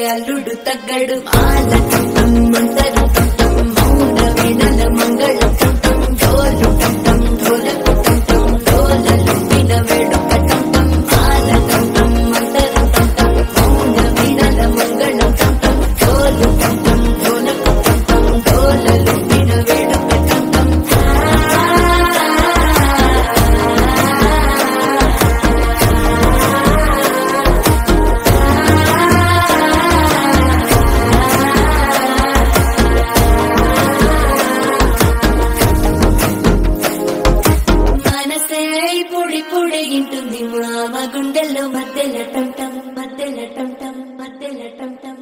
Speaker 8: అల్లుడు తగ్గడు ఆలటం మంతరు టం మౌన వినల మంగళం టం డోలు టం డోలకు టం డోలలు విన వేడుక టం ఆలటం మంతరు టం మౌన వినల మంగళం టం డోలు టం డోలకు టం డోలలు విన వేడుక టం ఇంటుంది మామ గుండెల్లో మధ్యల టం టం మధ్యల టం టం మధ్యల టం టం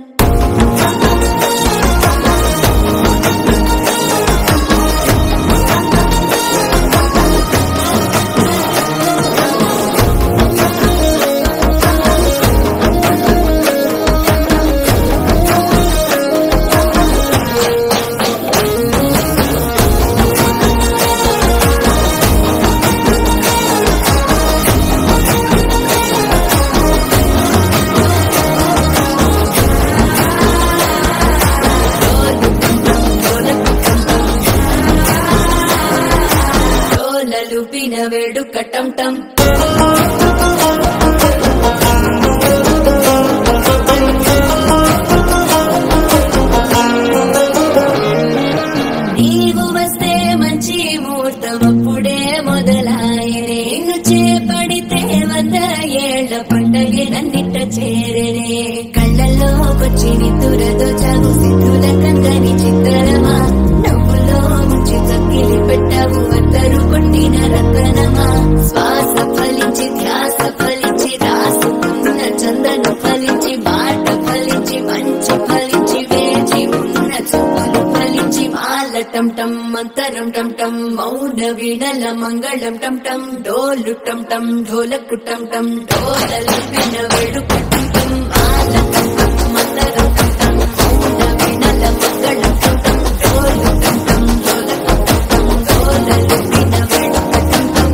Speaker 8: కళ్ళల్లోకొచ్చి నిద్దురతో చాగు సిద్ధుల కందని చిత్తరమా నవ్వులో ముంచి చక్కిలి పెట్టావు అద్దరు కొట్టిన రతనమా శ్వాస ఫలించి ధ్యాస ఫలించి రాసుకున్న చందను ఫలించి మాట ఫలించి మంచి ఫలించి వేచి ఉన్న చూపులు ఫలించి మాల టం టం మంతరం టం టం మౌన వీణల మంగళం టం టం డోలు టం టం ఢోలకు టం టం డోలలు విన వేడుక టం టం మాల టం టం మంతరం టం టం మౌన వీణల మంగళం టం టం డోలు టం టం ఢోలకు టం టం డోలలు విన వేడుక టం టం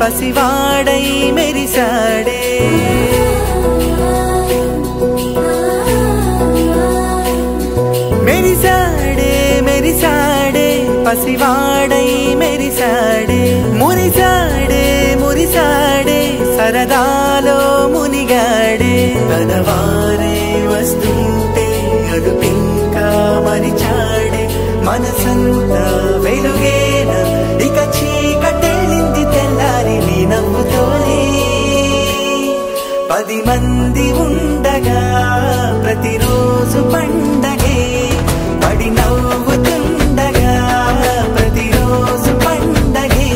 Speaker 6: పసివాడై మెరిసాడే మెరిసాడే మెరిసాడే పసివాడై మెరిసాడే మురిసాడే మురిసాడే సరదాలో మునిగాడే తనవారే వస్తుంటే అదుపింకా మరిచాడే మనసంతా వెలుగేన ఇక చీకటెళ్ళింది తెల్లారి నీ నవ్వుతోనే 10 మంది ఉండగా ప్రతిరోజు పండగే పడి నవ్వుతుండగా ప్రతిరోజు పండగే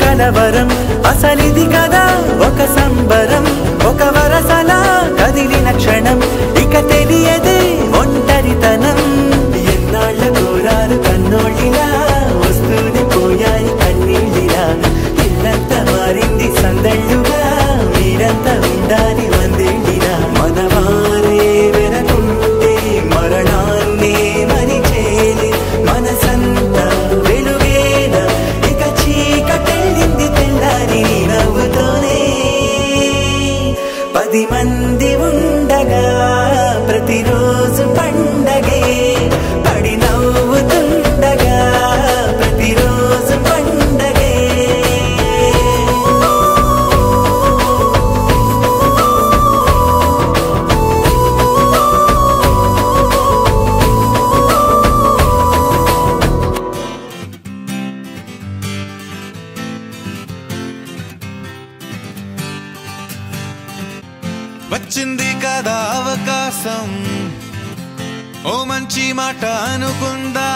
Speaker 6: కలవరం అసలిది కదా ఒక సంబరం ఒక వరసలా కదిలిన క్షణం ఇక తెలియదే ఒంటరితనం ఎన్నాళ్ళ కోరారు కన్నోళ్ళిలా వస్తూనే పోయాయి కన్నీళ్ళిలా ఇల్లంతా మారింది సందళ్ళుగా మీరంతా ఉండాలి వందేళ్ళిలా మనవారే వెనకుంటే మరణాన్నే మరిచేలి మనసంతా వెలుగేన ఇక చీకటెళ్ళింది తెల్లారి నవ్వుతోనే 10 మంది ఉండగా ప్రతిరోజు పండగే పడి నవ్వుతుండగా ప్రతిరోజు పండగే
Speaker 11: వచ్చింది కదా అవకాశం ఓ మంచి మాట అనుకుందా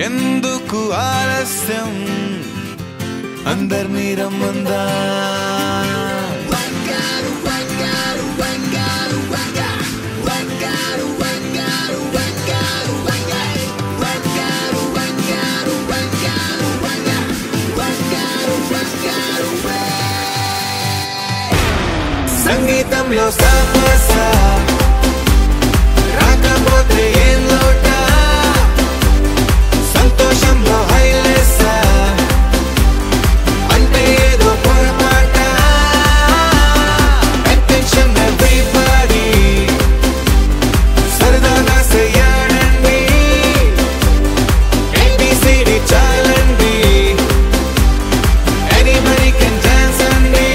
Speaker 11: ఎందుకు ఆలస్యం అందర్నీ రమ్మందా సంగీతంలో సాపసా రాకపోతే ఏం లోటా సంతోషంలో హైలేసా అంటే ఏదో పొరపాట అటెన్షన్ ఎవ్రీబడీ సరదాగా చెయ్యాడండి ABCD చాలండి anybody can dance అండి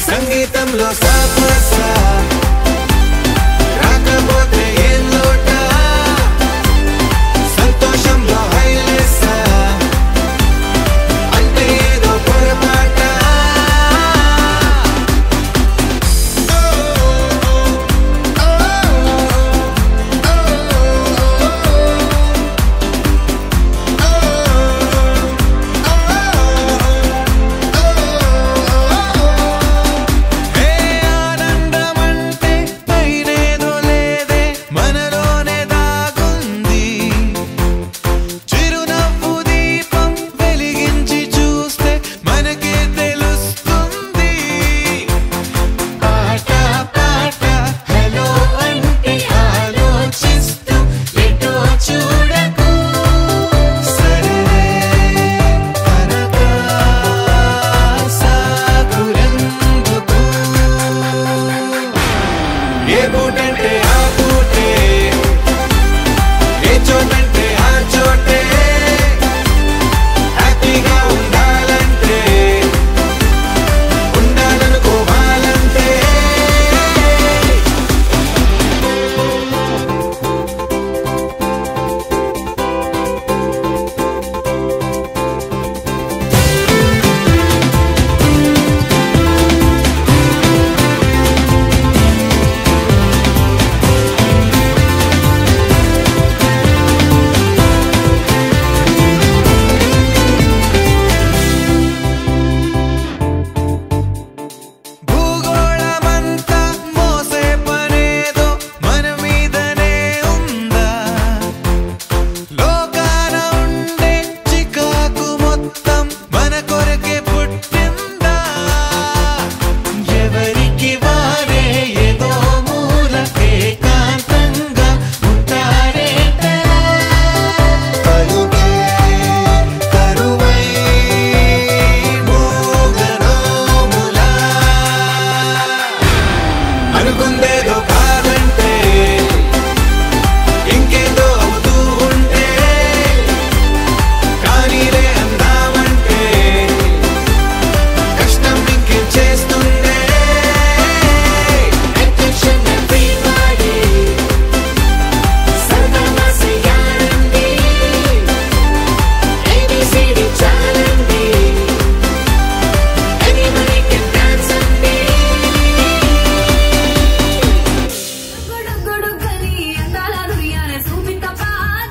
Speaker 11: సంగీతంలో సాపసా రాకపోతే ఏం లోటా సంతోషంలో హైలేసా అంటే ఏదో పొరపాట ఏ ఆనందమంటే పైనేదో లేదే మనలోనే దాగుంది చిరునవ్వు దీపం వెలిగించి చూస్తే మనకే తెలుస్తుంది ఆట పాట హలో అంటే ఆలోచిస్తూ ఎటో చూడకు సరే అనగా సాగులందుకు ఏ పూటంటే ఆ పూటే ఏ చోటంటే ఆ చోటే హ్యాపీగా ఉండాలంటే ఉండాలనుకోవాలంటే భూగోళమంతా మోసే పనేదో మన మీదనే ఉందా లోకాన ఉండే చికాకు మొత్తం మన కొరకే పుట్టిందా ఎవరికి వారే ఏదో మూల ఏకాంతంగా ఉంటారేటరా పలుకే కరువై మోగనోములా అనుకుందేదో కాదంటే ఇంకేదో అవుతూ ఉంటే కానీలే అందామంటే కష్టం ఇంకేం చేస్తుండే అటెన్షన్ ఎవ్రీబడీ సరదాగా చెయ్యాలండి ABCD చాలండి anybody can dance అండి
Speaker 8: గుడు గని అందాల దుర్యానే చూపితప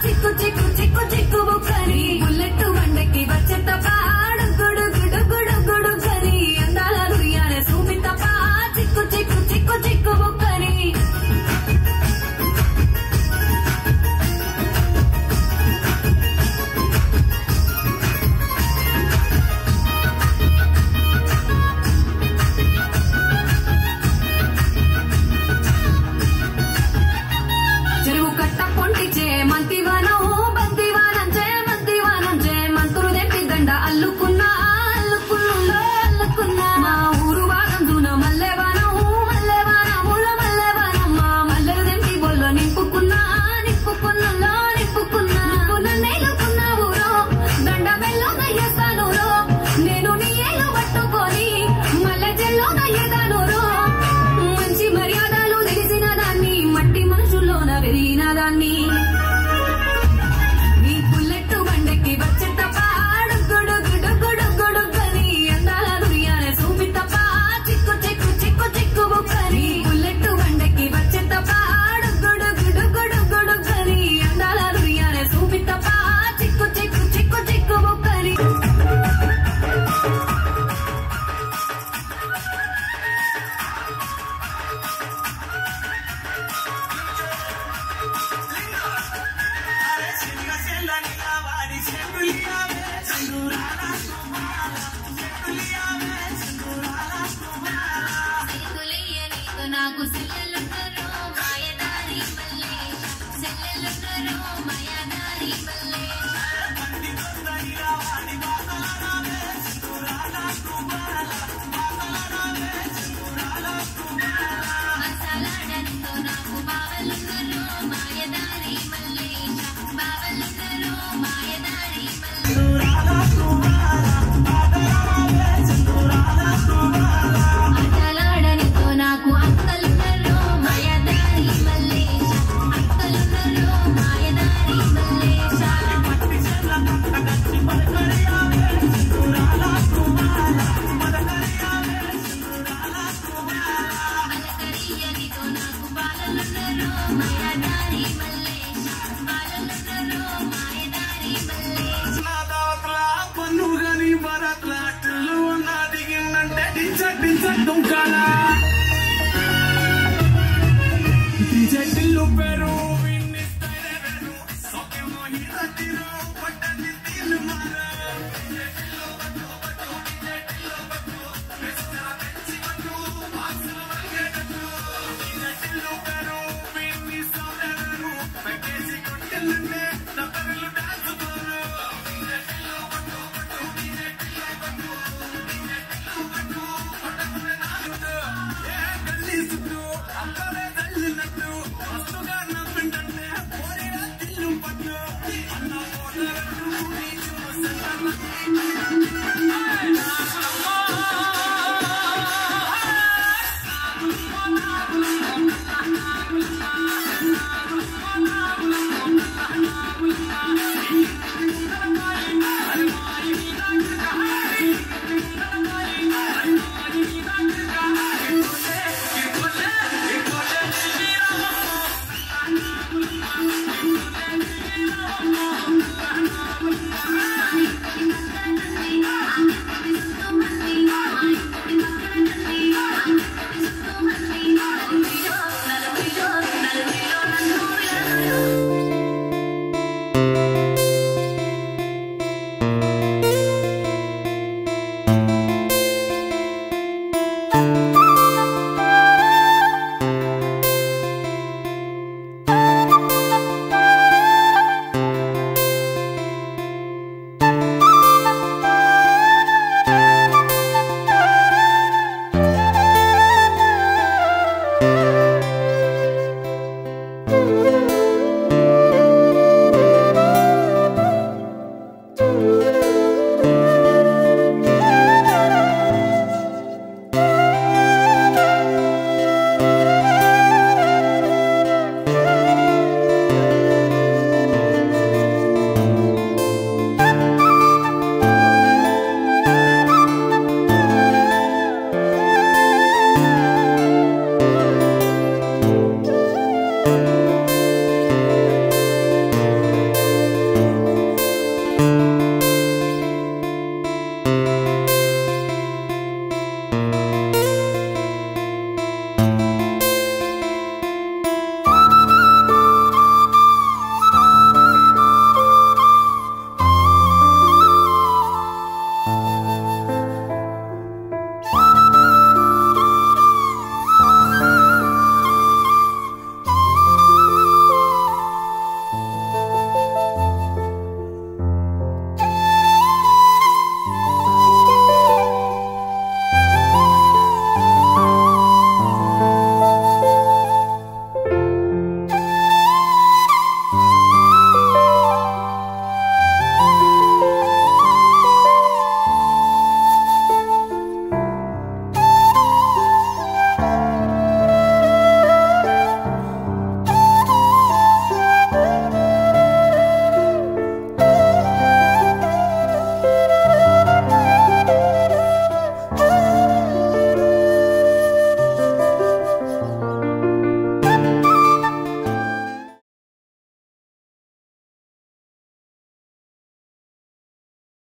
Speaker 8: చిక్కు చిక్కు చిక్కు చిక్కు బుక్కని బుల్లెట్ బండకి వచ్చేతప గుడు గని అందాల దుర్యానే చూపితప చిక్కు చిక్కు చిక్కు చిక్కు బుక్కని చెరువు కట్ట పొంటిచే మంతివానం బంతివానం చే మంతురు దెంటి దండ అల్లుకున్నా మా ఊరు వాగందున మల్లెవానం మా మల్లెలు దెంటి బొల్లో నింపుకున్నా నేలుకున్నా ఊరో దండ బెల్లో నయ్యేస్తాను నేను నీ ఏలు పట్టుకొని మల్లె చెల్లో నయ్యేదాను మంచి మర్యాదలు తెలిసిన దాన్ని మట్టి మనుషుల్లోన వెరిగిన దాన్ని నీ బుల్లెట్ బండకి వచ్చే తప్ప గుడు గని అందాల దుర్యానే చూపితప్ప చిక్కు చిక్కు చిక్కు చిక్కు బుక్కని బుల్లెట్ బండకి వచ్చే తప్ప గుడు గని అందాల దుర్యానే చూపితప్ప చిక్కు చిక్కు చిక్కు చిక్కు బుక్కని
Speaker 12: నాకు బావలున్నరో మాయదారి మల్లేశ బావలున్నరో మాయదారి ఆటలాడనితో నాకు అక్కలున్నరో మాయదారి మల్లేశ అక్కలున్నరో మాయదారి మల్లేశ అలకరియనితో నాకు బాలలున్నరో మాయదారి మల్లేశ బాలలున్నరో మాయదారి మల్లేశ
Speaker 7: పన్నుగని బరట్లాట్లు నా దిగిందంటే డించ డుంకాల టిల్లు పెరు